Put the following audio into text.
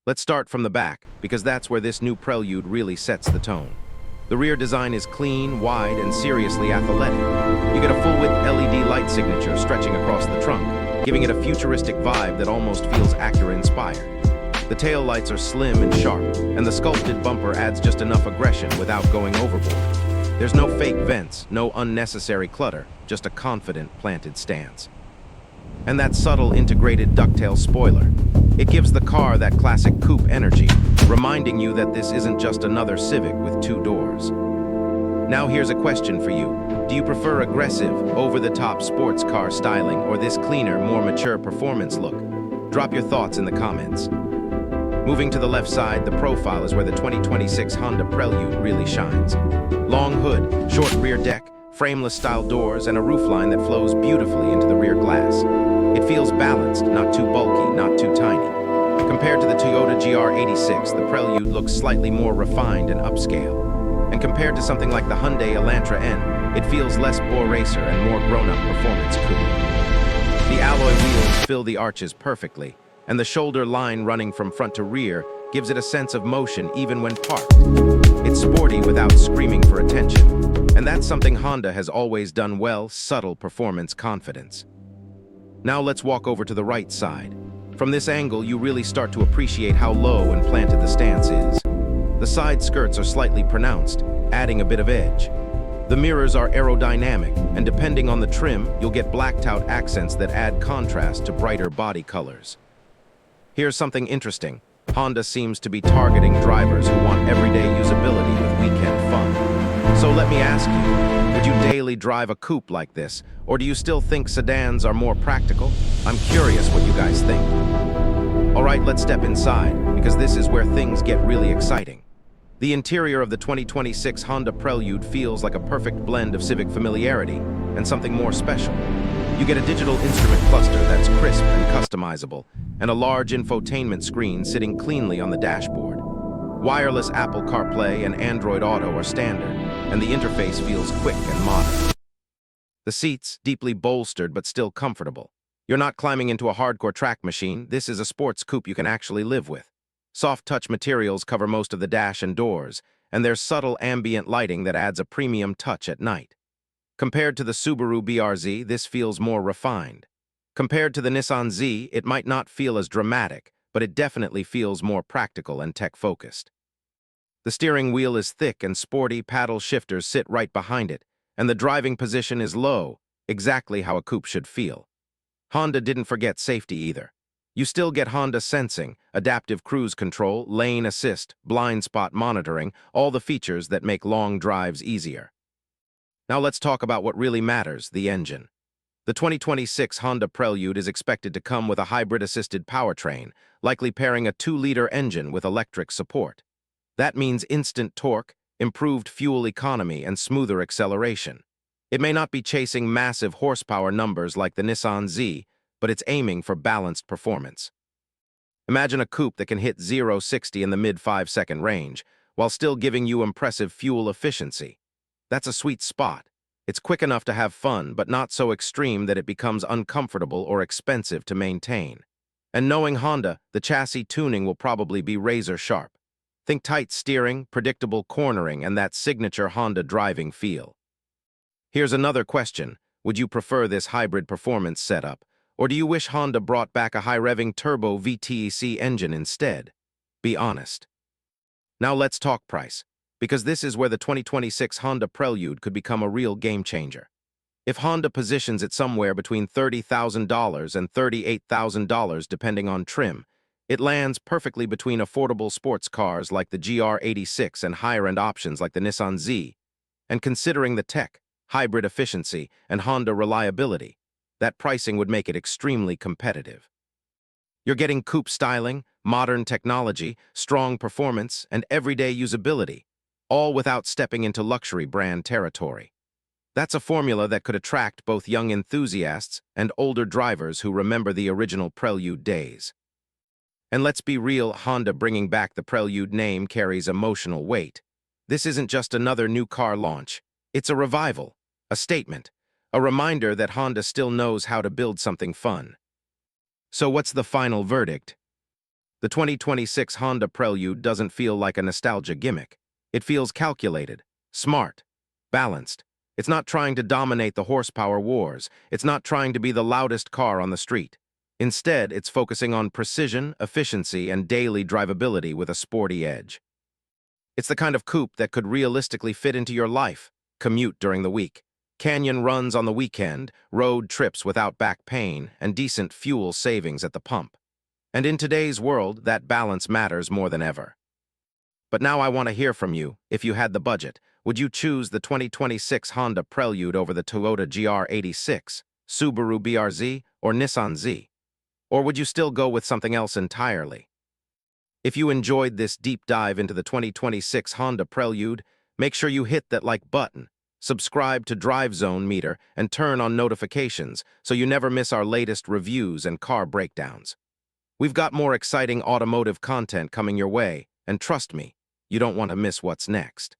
Let's start from the back, because that's where this new Prelude really sets the tone. The rear design is clean, wide, and seriously athletic. You get a full-width LED light signature stretching across the trunk, giving it a futuristic vibe that almost feels Acura-inspired. The tail lights are slim and sharp, and the sculpted bumper adds just enough aggression without going overboard. There's no fake vents, no unnecessary clutter, just a confident, planted stance. And that subtle integrated ducktail spoiler. It gives the car that classic coupe energy, reminding you that this isn't just another Civic with two doors. Now here's a question for you. Do you prefer aggressive, over-the-top sports car styling or this cleaner, more mature performance look? Drop your thoughts in the comments. Moving to the left side, the profile is where the 2026 Honda Prelude really shines. Long hood, short rear deck, frameless style doors, and a roofline that flows beautifully into the rear glass. It feels balanced, not too bulky, not too tiny. Compared to the Toyota GR86, the Prelude looks slightly more refined and upscale. And compared to something like the Hyundai Elantra N, it feels less bore racer and more grown-up performance coupe. The alloy wheels fill the arches perfectly, and the shoulder line running from front to rear gives it a sense of motion even when parked. It's sporty without screaming for attention, and that's something Honda has always done well: subtle performance confidence. Now let's walk over to the right side. From this angle, you really start to appreciate how low and planted the stance is. The side skirts are slightly pronounced, adding a bit of edge. The mirrors are aerodynamic, and depending on the trim, you'll get blacked out accents that add contrast to brighter body colors. Here's something interesting. Honda seems to be targeting drivers who want everyday usability with weekend fun. So let me ask you, would you daily drive a coupe like this, or do you still think sedans are more practical? I'm curious what you guys think. Alright, let's step inside, because this is where things get really exciting. The interior of the 2026 Honda Prelude feels like a perfect blend of Civic familiarity and something more special. You get a digital instrument cluster that's crisp and customizable, and a large infotainment screen sitting cleanly on the dashboard. Wireless Apple CarPlay and Android Auto are standard, and the interface feels quick and modern. The seats, deeply bolstered but still comfortable. You're not climbing into a hardcore track machine. This is a sports coupe you can actually live with. Soft touch materials cover most of the dash and doors, and there's subtle ambient lighting that adds a premium touch at night. Compared to the Subaru BRZ, this feels more refined. Compared to the Nissan Z, it might not feel as dramatic, but it definitely feels more practical and tech-focused. The steering wheel is thick and sporty, paddle shifters sit right behind it, and the driving position is low, exactly how a coupe should feel. Honda didn't forget safety either. You still get Honda sensing, adaptive cruise control, lane assist, blind spot monitoring, all the features that make long drives easier. Now let's talk about what really matters: the engine. The 2026 Honda Prelude is expected to come with a hybrid-assisted powertrain, likely pairing a 2-liter engine with electric support. That means instant torque, improved fuel economy, and smoother acceleration. It may not be chasing massive horsepower numbers like the Nissan Z, but it's aiming for balanced performance. Imagine a coupe that can hit 0-60 in the mid-5-second range, while still giving you impressive fuel efficiency. That's a sweet spot. It's quick enough to have fun, but not so extreme that it becomes uncomfortable or expensive to maintain. And knowing Honda, the chassis tuning will probably be razor sharp. Think tight steering, predictable cornering, and that signature Honda driving feel. Here's another question. Would you prefer this hybrid performance setup, or do you wish Honda brought back a high-revving turbo VTEC engine instead? Be honest. Now let's talk price, because this is where the 2026 Honda Prelude could become a real game-changer. If Honda positions it somewhere between $30,000 and $38,000 depending on trim, it lands perfectly between affordable sports cars like the GR86 and higher-end options like the Nissan Z. And considering the tech, hybrid efficiency, and Honda reliability, that pricing would make it extremely competitive. You're getting coupe styling, modern technology, strong performance, and everyday usability, all without stepping into luxury brand territory. That's a formula that could attract both young enthusiasts and older drivers who remember the original Prelude days. And let's be real, Honda bringing back the Prelude name carries emotional weight. This isn't just another new car launch. It's a revival, a statement, a reminder that Honda still knows how to build something fun. So what's the final verdict? The 2026 Honda Prelude doesn't feel like a nostalgia gimmick. It feels calculated, smart, balanced. It's not trying to dominate the horsepower wars. It's not trying to be the loudest car on the street. Instead, it's focusing on precision, efficiency, and daily drivability with a sporty edge. It's the kind of coupe that could realistically fit into your life: commute during the week, canyon runs on the weekend, road trips without back pain, and decent fuel savings at the pump. And in today's world, that balance matters more than ever. But now I want to hear from you. If you had the budget, would you choose the 2026 Honda Prelude over the Toyota GR86, Subaru BRZ, or Nissan Z? Or would you still go with something else entirely? If you enjoyed this deep dive into the 2026 Honda Prelude, make sure you hit that like button, subscribe to Drive Zone Meter, and turn on notifications so you never miss our latest reviews and car breakdowns. We've got more exciting automotive content coming your way, and trust me, you don't want to miss what's next.